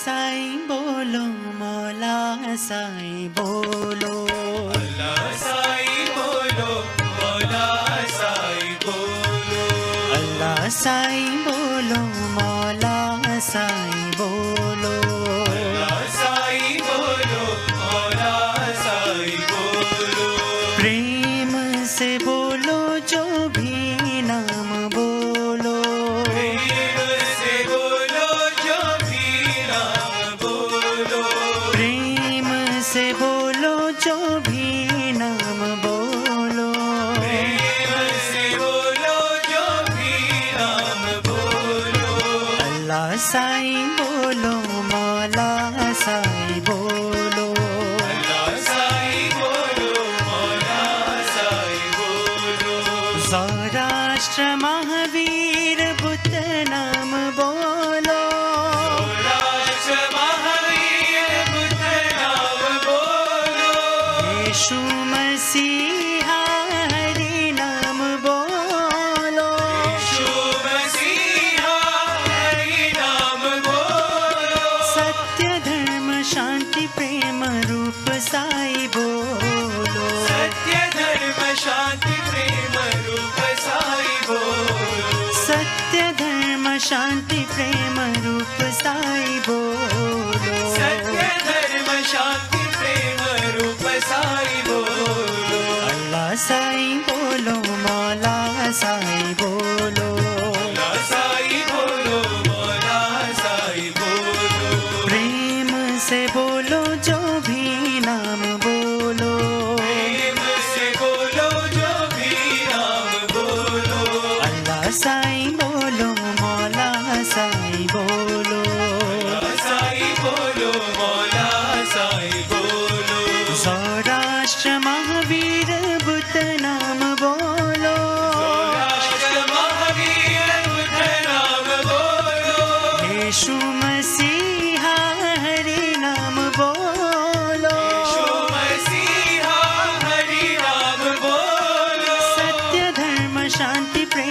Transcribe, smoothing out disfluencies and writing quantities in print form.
साईं बोलो, मौला साईं बोलो। अल्लाह साईं बोलो, मौला साईं बोलो। अल्लाह साईं बोलो, मौला साईं बोलो। अल्लाह साईं बोलो, मौला साईं बोलो। प्रेम से बोलो जो भी नाम बोलो। प्रेम से बोलो जो भी नाम बोलो। प्रेम से बोलो जो भी नाम बोलो। प्रेम से बोलो जो भी नाम बोलो। अल्लाह साईं बोलो, मौला साईं बोलो। अल्लाह साईं बोलो, मौला साईं बोलो। सौराष्ट्र महावीर बुद्ध नाम बोलो। सौराष्ट्र महावीर बुद्ध नाम बोलो। यीशु मसीहा हरि नाम बोलो। यीशु मसीहा हरि नाम बोलो। सत्य धर्म शांति प्रेम रूप साई बोलो। सत्य धर्म शांति प्रेम रूप साई बोलो। सत्य धर्म शांति प्रेम रूप साई बोलो। सत्य धर्म शांति प्रेम रूप साई बोलो। अल्लाह साईं बोलो, मौला साईं बोलो। अल्लाह साईं बोलो, मौला साईं बोलो। प्रेम से बोलो जो भी नाम बोलो। प्रेम से बोलो जो भी नाम बोलो। अल्लाह साईं बोलो, मौला साईं बोलो। अल्लाह साईं बोलो, मौला साईं बोलो। सौराष्ट्र महावीर बुद्ध नाम बोलो। सौराष्ट्र महावीर बुद्ध नाम बोलो। यीशु मसीहा हरि नाम बोलो। यीशु मसीहा हरि नाम बोलो। सत्य धर्म शांति प्रेम